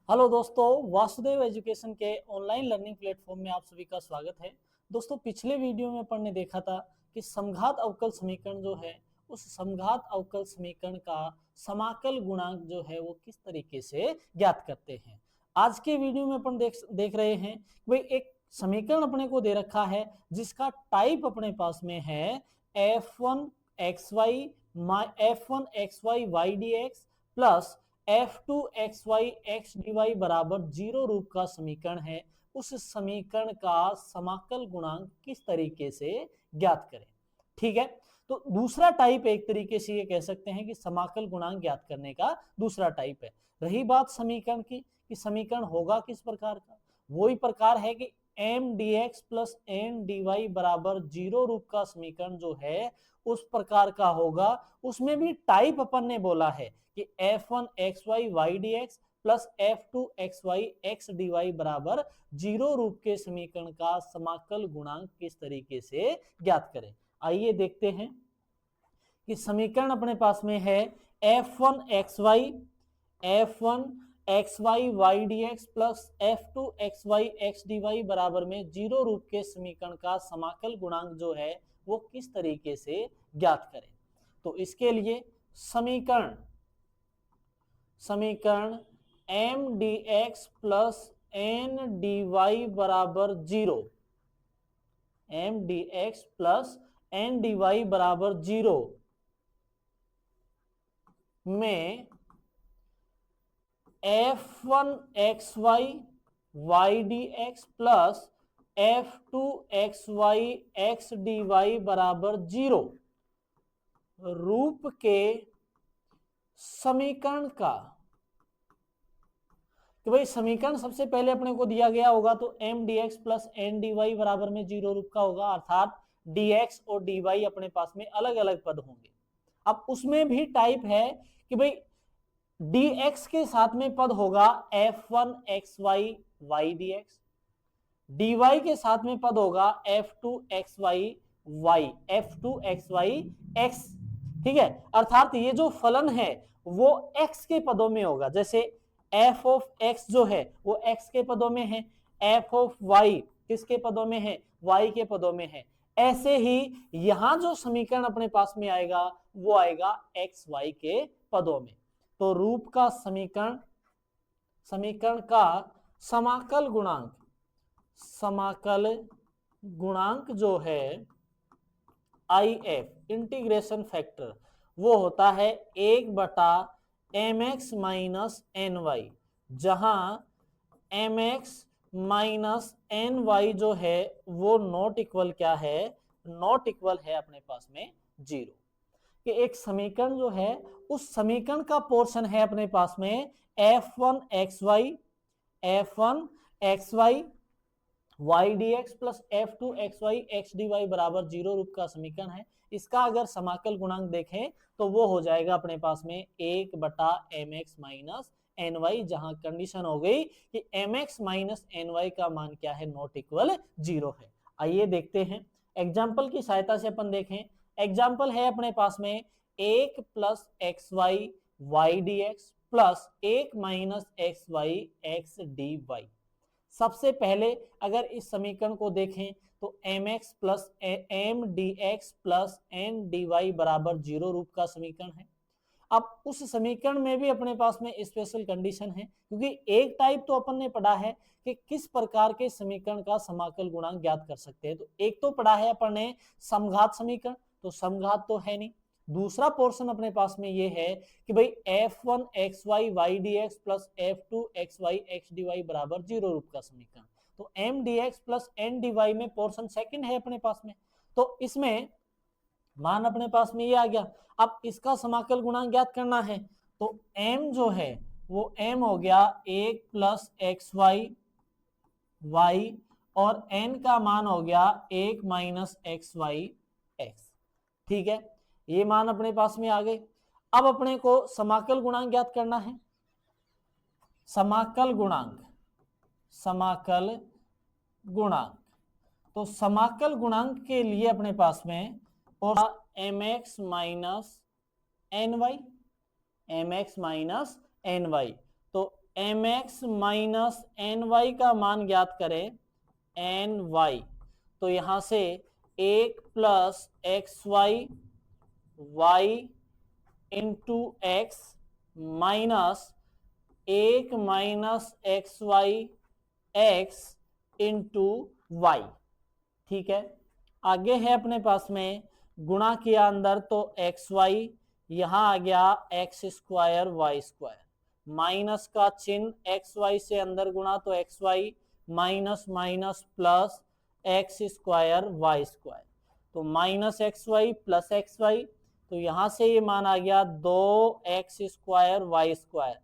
Hello दोस्तों, Vasudev education के online learning platform में आप सभी का स्वागत है। दोस्तों, पिछले वीडियो में अपन ने देखा था कि समघात अवकल समीकरण जो है उस समघात अवकल समीकरण का समाकल गुणांक जो है वो किस तरीके से ज्ञात करते हैं। आज के वीडियो में अपन देख रहे हैं कि भाई एक समीकरण अपने को दे रखा है जिसका टाइप अपने पास में है f1xy f1xy y dx plus f2xy x dy बराबर 0 रूप का समीकरण है। उस समीकरण का समाकल गुणांक किस तरीके से ज्ञात करें। ठीक है, तो दूसरा टाइप एक तरीके से ये कह सकते हैं कि समाकल गुणांक ज्ञात करने का दूसरा टाइप है। रही बात समीकरण की कि समीकरण होगा किस प्रकार का, वही प्रकार है कि m d x plus n d y बराबर 0 रूप का समीकरण जो है उस प्रकार का होगा। उसमें भी टाइप अपन ने बोला है कि f1xy y dx plus f2xy x dy बराबर 0 रूप के समीकरण का समाकल गुणांक किस तरीके से ज्ञात करें। आइए देखते हैं कि समीकरण अपने पास में है f1xy y dx plus f2xy x dy बराबर में 0 रूप के समीकरण का समाकल गुणांक जो है वो किस तरीके से ज्ञात करें। तो इसके लिए समीकरण m d x plus n d y बराबर 0, m d x plus n d y बराबर 0 में f1xy d x plus f2xy x dy बराबर 0 रूप के समीकरण का, कि भाई समीकरण सबसे पहले अपने को दिया गया होगा तो m d x plus n d y बराबर में 0 रूप का होगा, अर्थात dx और dy अपने पास में अलग अलग पद होंगे। अब उसमें भी टाइप है कि भाई dx के साथ में पद होगा f1xy y dx, dy के साथ में पद होगा f2xy x, ठीक है। अर्थात ये जो फलन है वो x के पदों में होगा, जैसे f ऑफ x जो है वो x के पदों में है, f ऑफ y किसके पदों में है, y के पदों में है। ऐसे ही यहां जो समीकरण अपने पास में आएगा वो आएगा x y के पदों में। तो रूप का समीकरण का समाकल गुणांक जो है IF इंटीग्रेशन फैक्टर वो होता है 1/mx माइनस एन वाई, जहां mx माइनस एन वाई जो है वो नॉट इक्वल क्या है, नॉट इक्वल है अपने पास में 0। कि एक समीकरण जो है उस समीकरण का पोर्शन है अपने पास में f1xy y dx plus f2xy x dy बराबर 0 रूप का समीकरण है। इसका अगर समाकल गुणांक देखें तो वो हो जाएगा अपने पास में 1/mx माइनस एन वाई, जहां कंडीशन हो गई कि mx माइनस एन वाई का मान क्या है, नॉट इक्वल 0 है। आइए देखते हैं एग्जाम्पल की सहायता से। अपन देखें एग्जाम्पल है अपने पास में 1 plus x y y D x plus 1 minus x y x D y. सबसे पहले अगर इस समीकरण को देखें तो mx plus m d x plus n d y बराबर 0 रूप का समीकरण है। अब उस समीकरण में भी अपने पास में स्पेशल कंडीशन है, क्योंकि एक टाइप तो अपन ने पढ़ा है कि किस प्रकार के समीकरण का समाकल गुणांक ज्ञात कर सकते हैं। तो एक तो पढ़ा है अपन ने समघात समीकरण, तो समघात तो है नहीं। दूसरा पोर्शन अपने पास में ये है कि भाई f1xy y dx plus f2xy x dy बराबर 0 रूप का समीकरण। तो m dx plus n dy में पोर्शन सेकंड है अपने पास में, तो इसमें मान अपने पास में ये आ गया। अब इसका समाकल गुणांक ज्ञात करना है तो m जो है वो m हो गया 1 प्लस एक्स वाई वाई और n का मान हो गया 1 माइनस एक्स वाई एक्स। ठीक है, ये मान अपने पास में आ गए। अब अपने को समाकल गुणांक ज्ञात करना है। समाकल गुणांक तो समाकल गुणांक के लिए अपने पास में और mx माइनस एन वाई, तो mx माइनस ny का मान ज्ञात करें, ny, तो यहां से 1 plus x y into x minus 1 minus x y x into y. ठीक है, आगे है अपने पास में गुणा किया अंदर तो एक्स वाई, यहां आ गया X square Y square, minus का चिन्ह एक्स वाई से अंदर गुणा तो x Y minus minus plus x square Y square, तो minus x Y plus x Y, तो यहां से ये मान आ गया 2x स्क्वायर वाई स्क्वायर,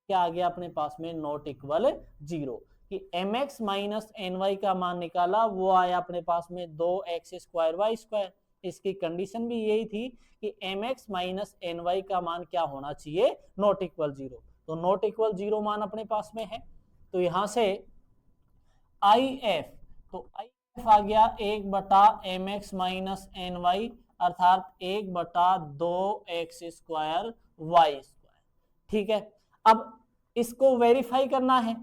क्या आ गया अपने पास में नॉट इक्वल 0, कि mx माइनस ny का मान निकाला वो आया अपने पास में 2x स्क्वायर वाई स्क्वायर। इसकी कंडीशन भी यही थी कि mx माइनस ny का मान क्या होना चाहिए, नॉट इक्वल 0, तो नॉट इक्वल 0 मान अपने पास में है, तो यहां से if, तो if आ गया 1 बटा mx माइनस ny अर्थात 1 बटा 2x स्क्वायर वाई स्क्वायर। ठीक है, अब इसको वेरीफाई करना है,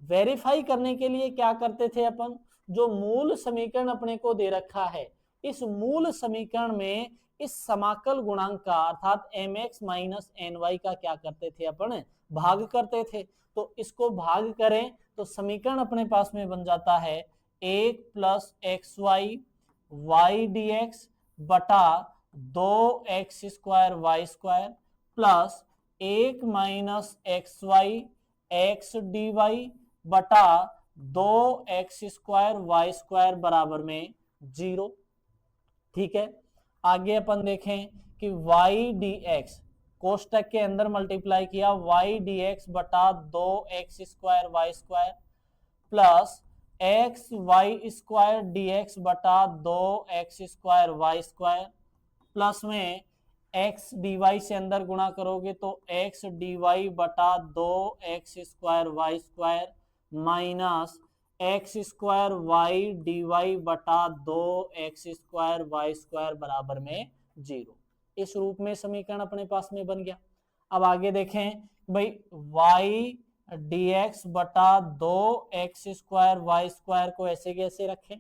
वेरीफाई करने के लिए क्या करते थे अपन, जो मूल समीकरण अपने को दे रखा है इस मूल समीकरण में इस समाकल गुणांक का अर्थात mx माइनस ny का क्या करते थे अपन, भाग करते थे, तो इसको भाग करें तो समीकरण अपने पास में बन जाता है 1 plus x y D x बटा 2x square Y square plus 1 minus x y x D Y बटा 2x स्क्वायर वाई स्क्वायर बराबर में 0। ठीक है, आगे अपन देखें कि y डी एक्स कोष्टक के अंदर मल्टीप्लाई किया y डी एक्स बटा 2x square Y square plus x y square d x बटा 2x square Y square plus में x डी वाई से अंदर गुणा करोगे तो x डी वाई बटा 2x square Y square minus x square Y D Y बटा 2x square Y square बराबर में 0। इस रूप में समीकरण अपने पास में बन गया। अब आगे देखें भाई y डी एक्स बटा 2x स्क्वायर वाई स्क्वायर को ऐसे कैसे रखें,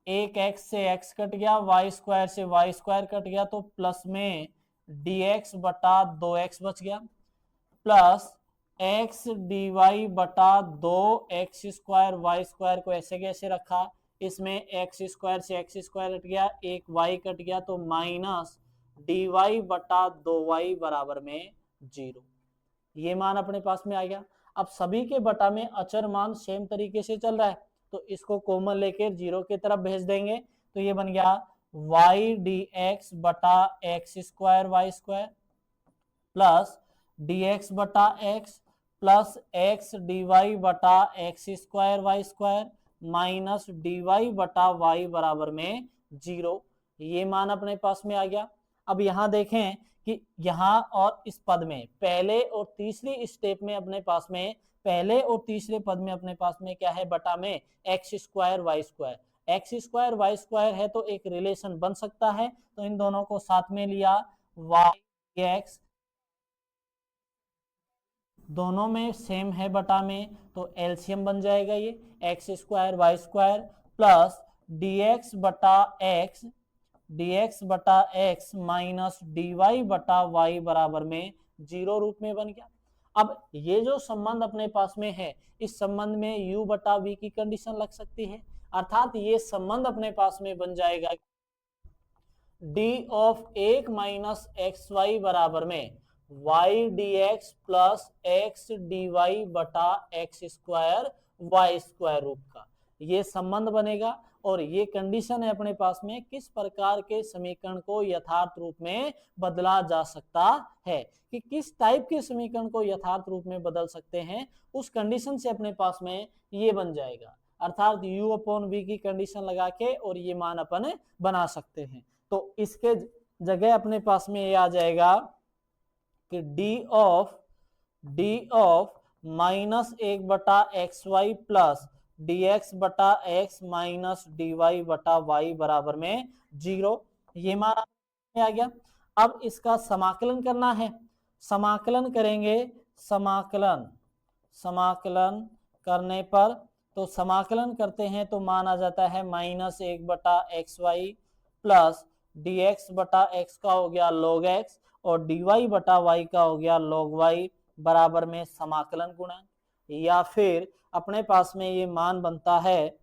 एक x से x कट गया, y स्क्वायर से y स्क्वायर कट गया, तो प्लस में dx बटा 2x बच गया प्लस x डी वाई बटा 2x स्क्वायर वाई स्क्वायर को ऐसे कैसे रखा, इसमें x स्क्वायर से x स्क्वायर कट गया, एक y कट गया, तो माइनस डी वाई बटा 2y बराबर में 0। ये मान अपने पास में आ गया। अब सभी के बटा में अचर मान सेम तरीके से चल रहा है तो इसको कॉमन लेकर 0 की तरफ भेज देंगे, तो ये बन गया y डी एक्स बटा x square Y square plus D x बटा X plus x D Y बटा x square Y square minus D Y बटा वाई बराबर में 0। ये मान अपने पास में आ गया। अब यहां देखें कि यहां और इस पद में पहले और तीसरी स्टेप में अपने पास में पहले और तीसरे पद में अपने पास में क्या है, बटा में x square Y square, x square Y square है तो एक रिलेशन बन सकता है, तो इन दोनों को साथ में लिया वाई एक्स दोनों में सेम है बटा में, तो एलसीएम बन जाएगा ये x square Y square plus dx बटा एक्स माइनस डी वाई बटा वाई बराबर में 0 रूप में बन गया। अब ये जो संबंध अपने पास में है इस संबंध में u बटा v की कंडीशन लग सकती है, अर्थात ये संबंध अपने पास में बन जाएगा d of 1 minus x y बराबर में y D x plus x D Y बटा एक्स स्क्वायर वाई स्क्वायर रूप का ये संबंध बनेगा। और ये कंडीशन है अपने पास में किस प्रकार के समीकरण को यथार्थ रूप में बदला जा सकता है, कि किस टाइप के समीकरण को यथार्थ रूप में बदल सकते हैं, उस कंडीशन से अपने पास में ये बन जाएगा, अर्थात u अपॉन v की कंडीशन लगा के और ये मान अपन बना सकते हैं। तो इसके जगह अपने पास में ये आ जाएगा कि d ऑफ माइनस 1 बटा एक्स वाई प्लस dx बटा x माइनस डी वाई बटा वाई बराबर में 0। ये मान आ गया। अब इसका समाकलन करना है, समाकलन करेंगे समाकलन समाकलन करने पर, तो समाकलन करते हैं तो मान आ जाता है -1/xy प्लस dx बटा x का हो गया log x और dy बटा y का हो गया log y बराबर में समाकलन गुणांक, या फिर अपने पास में ये मान बनता है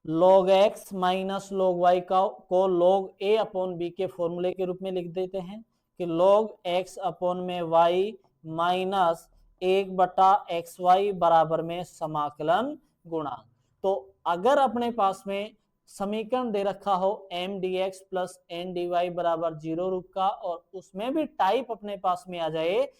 log x minus log y को log a अपॉन b के फॉर्मूले के रूप में लिख देते हैं कि log x अपॉन में y माइनस 1/xy बराबर में समाकलन गुणांक। तो अगर अपने पास में समीकरण दे रखा हो m dx plus n dy बराबर 0 रूप का और उसमें भी टाइप अपने पास में आ जाए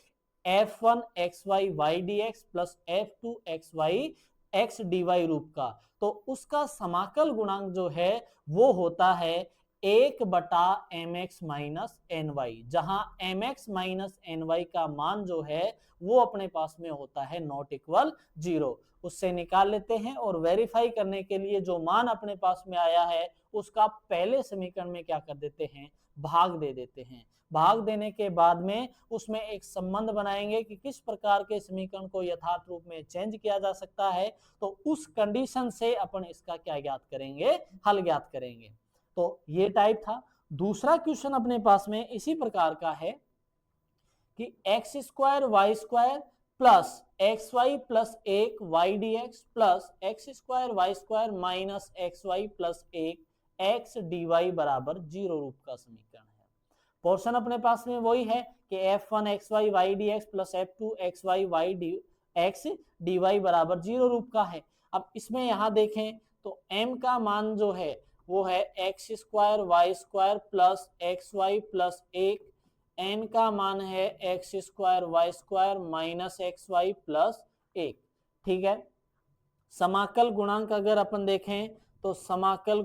f1xy y dx plus f2xy x dy रूप का, तो उसका समाकल गुणांक जो है वो होता है 1/mx माइनस ny, जहां mx माइनस ny का मान जो है वो अपने पास में होता है नॉट इक्वल 0। उससे निकाल लेते हैं और वेरीफाई करने के लिए जो मान अपने पास में आया है उसका पहले समीकरण में क्या कर देते हैं, भाग दे देते हैं। भाग देने के बाद में उसमें एक संबंध बनाएंगे कि किस प्रकार के समीकरण को यथार्थ रूप में चेंज किया जा सकता है, तो उस कंडीशन से अपन इसका क्या ज्ञात करेंगे, हल ज्ञात करेंगे। तो ये टाइप था। दूसरा क्वेश्चन अपने पास में इसी प्रकार का है कि x square Y square plus x Y plus 1 y D x plus x square Y square minus x Y plus 1 x D y बराबर 0 रूप का समीकरण है। पोर्शन अपने पास में वही है कि f1 xy y dx plus f2 xy y dx dy बराबर 0 रूप का है। अब इसमें यहां देखें तो m का मान जो है वो है x square Y square plus x Y plus 1, n का मान है x square Y square minus x Y plus 1। ठीक है, समाकल गुणांक अगर अपन देखें तो समाकल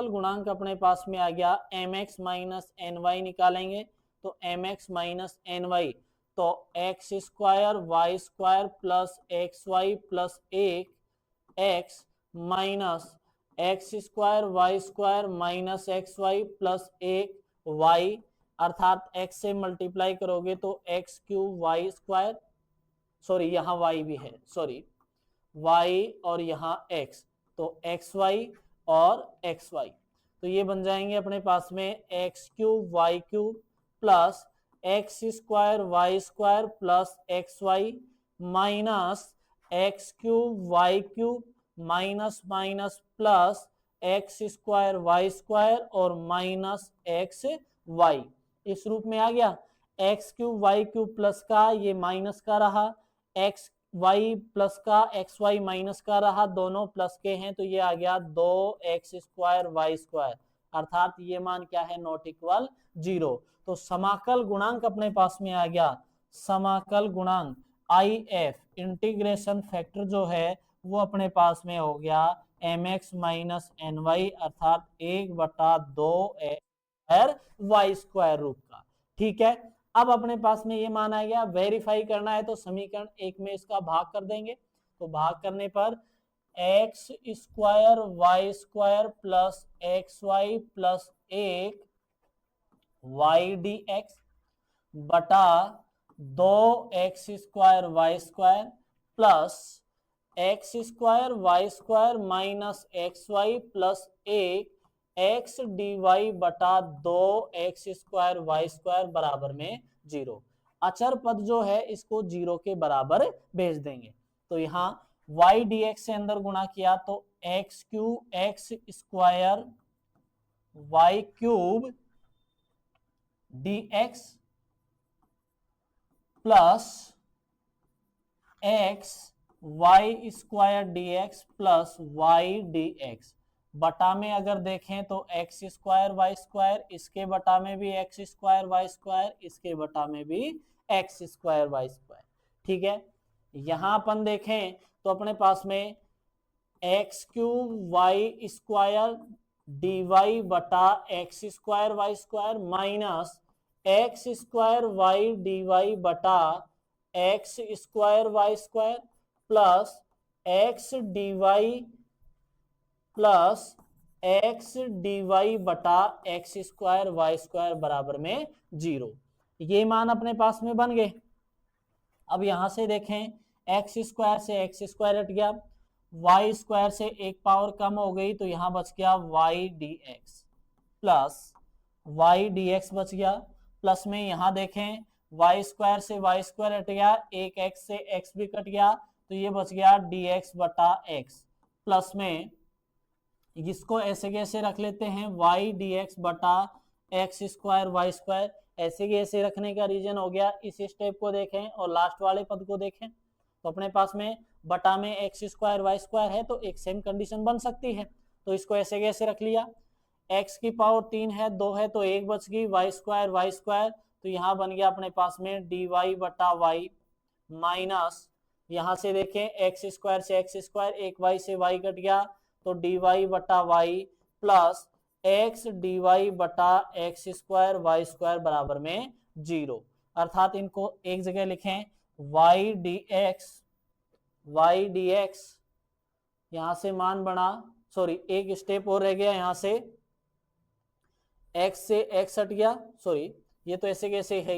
गुणांक अपने पास में आ गया mx माइनस ny निकालेंगे तो mx माइनस ny, तो x square Y square plus x Y plus 1 x minus x square Y square minus x Y plus 1 y, अर्थात x से मल्टीप्लाई करोगे तो x cube Y square, sorry यहाँ y भी है, सॉरी y और यहाँ x, तो एक्स वाई और एक्स वाई, तो ये बन जाएंगे अपने पास में x cube y cube plus x square Y square plus x Y minus x cube y cube minus minus plus x square Y square और माइनस एक्स वाई, इस रूप में आ गया। X cube y cube plus का ये minus का रहा, एक्स वाई प्लस का एक्स वाई माइनस का रहा, दोनों प्लस के हैं तो ये आ गया 2x स्क्वायर वाई स्क्वायर, अर्थात ये मान क्या है, नॉट इक्वल 0। तो समाकल गुणांक अपने पास में आ गया, समाकल गुणांक IF इंटीग्रेशन फैक्टर जो है वो अपने पास में हो गया mx माइनस ny, अर्थात 1/2x वाई स्क्वायर रूप का। ठीक है, अब अपने पास में ये मान आ गया, वेरीफाई करना है तो समीकरण 1 में इसका भाग कर देंगे, तो भाग करने पर x square Y square plus x Y plus 1 y D x बटा 2x square Y square plus x square Y square minus x Y plus 1 x D Y बटा 2x स्क्वायर वाई स्क्वायर बराबर में 0। अचर पद जो है इसको 0 के बराबर भेज देंगे, तो यहाँ y dx से अंदर गुणा किया तो x cube x square y cube dx plus x y square dx plus y dx बटा में अगर देखें तो एक्स स्क्वायर वाई स्क्वायर, इसके बटा में भी एक्स स्क्वायर वाई स्क्वायर, इसके बटा में भी एक्स स्क्वायर वाई स्क्वायर। ठीक है, यहां अपन देखें तो अपने पास में x cube Y square D Y बटा x square Y square minus x square Y D Y बटा x square Y square plus x D Y plus x D Y बटा एक्स स्क्वायर वाई स्क्वायर बराबर में 0। ये मान अपने पास में बन गए। अब यहां से देखें, एक्स स्क्वायर से एक्स स्क्वायर हट गया, वाई स्क्वायर से एक पावर कम हो गई, तो यहां बच गया y D x plus y D x बच गया। प्लस में यहां देखें, वाई स्क्वायर से वाई स्क्वायर हट गया, एक एक्स से एक्स भी कट गया, तो ये बच गया डी एक्स बटा एक्स। प्लस में इसको ऐसे कैसे रख लेते हैं, वाई डी एक्स बटा एक्स स्क्वायर वाई स्क्वायर, ऐसे कैसे रखने का रीजन हो गया, इस स्टेप को देखें और लास्ट वाले पद को देखें, तो अपने पास में बटा में एक्स स्क्वायर वाई स्क्वायर है, तो एक सेम कंडीशन बन सकती है। तो इसको ऐसे कैसे रख लिया, एक्स की पावर 3 है, 2 है, तो एक बच गई, वाई स्क्वायर, तो यहाँ बन गया अपने पास में डी वाई बटा वाई माइनस, यहाँ से देखें एक्स स्क्वायर से एक्स स्क्वायर, एक वाई से वाई कट गया, तो डी वाई बटा y plus x D Y बटा एक्स स्क्वायर वाई स्क्वायर बराबर में 0। अर्थात इनको एक जगह लिखें, वाई डी एक्स, यहां से मान बना, सॉरी एक स्टेप और रह गया, यहां से एक्स से एक्स हट गया, सॉरी ये तो ऐसे कैसे है,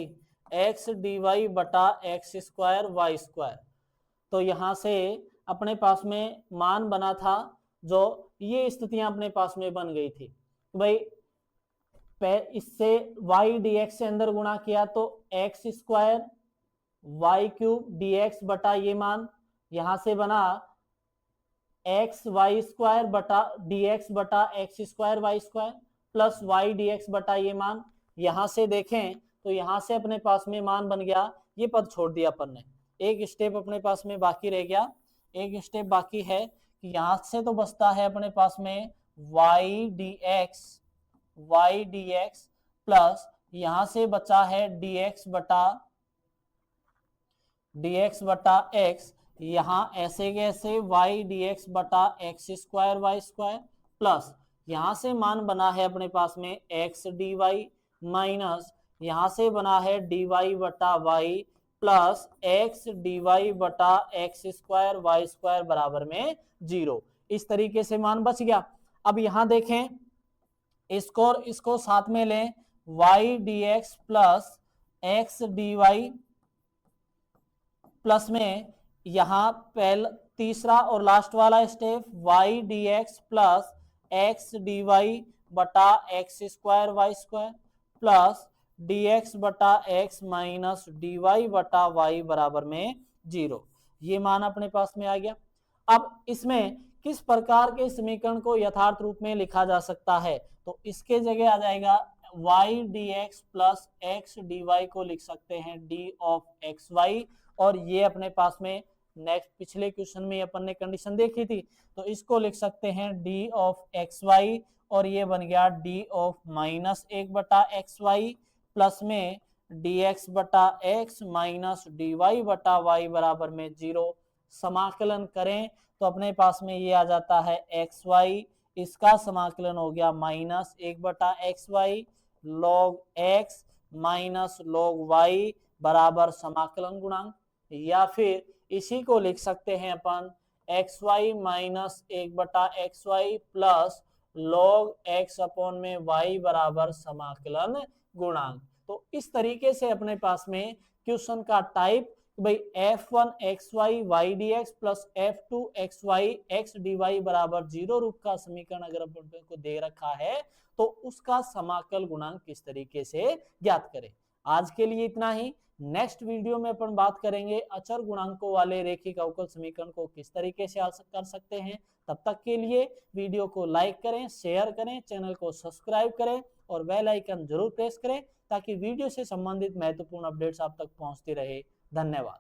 एक्स डी वाई बटा एक्स स्क्वायर वाई स्क्वायर, तो यहां से अपने पास में मान बना था, जो ये स्थितियां अपने पास में बन गई थी, भाई इससे वाई डी एक्स से अंदर गुणा किया तो x square y cube d x बटा ये मान, यहां से बना एक्स वाई स्क्वायर बटा डी एक्स बटा x square Y square plus y D x बटा ये मान। यहां से देखें तो यहां से अपने पास में मान बन गया, ये पद छोड़ दिया अपन ने, एक स्टेप अपने पास में बाकी रह गया, एक स्टेप बाकी है कि यहां से तो बचता है अपने पास में वाई डी एक्स प्लस यहां से बचा है डी एक्स बटा एक्स, यहां ऐसे कैसे वाई डी एक्स बटा x square Y square plus यहां से मान बना है अपने पास में एक्स डी वाई माइनस यहां से बना है डी वाई बटा y plus x D Y बटा एक्स स्क्वायर वाई स्क्वायर बराबर में 0। इस तरीके से मान बच गया। अब यहां देखें, इसको साथ में लें, Y D x plus x D Y plus में यहां पहला तीसरा और लास्ट वाला step Y D x plus x D Y बटा x square Y square plus D x बटा एक्स माइनस डी वाई बटा वाई बराबर में 0। ये मान अपने पास में आ गया। अब इसमें किस प्रकार के समीकरण को यथार्थ रूप में लिखा जा सकता है, तो इसके जगह आ जाएगा y D x plus x D y को लिख सकते हैं डी ऑफ एक्स वाई, और ये अपने पास में नेक्स्ट पिछले क्वेश्चन में अपन ने कंडीशन देखी थी, तो इसको लिख सकते हैं डी ऑफ एक्स वाई, और ये बन गया डी ऑफ माइनस 1 बटा एक्स वाई प्लस में डी एक्स बटा एक्स माइनस डी वाई बटा वाई बराबर में 0। समाकलन करें तो अपने पास में ये आ जाता है एक्स वाई, इसका समाकलन हो गया माइनस 1 बटा x y log x minus log y बराबर समाकलन गुणांक, या फिर इसी को लिख सकते हैं अपन एक्स वाई माइनस 1 बटा x Y plus log x upon में वाई बराबर समाकलन गुणांक। तो इस तरीके से अपने पास में क्वेश्चन का टाइप, भाई f1 xy y dx plus f2 xy x dy बराबर 0 रूप का समीकरण अगर अपन को दे रखा है तो उसका समाकल गुणांक किस तरीके से ज्ञात करें। आज के लिए इतना ही। नेक्स्ट वीडियो में अपन बात करेंगे अचर गुणांकों वाले रेखिक अवकल समीकरण को किस तरीके से हल कर सकते हैं। तब तक के लिए वीडियो को लाइक करें, शेयर करें, चैनल को सब्सक्राइब करें और बेल आइकन जरूर प्रेस करें ताकि वीडियो से संबंधित महत्वपूर्ण अपडेट्स आप तक पहुंचती रहे। धन्यवाद।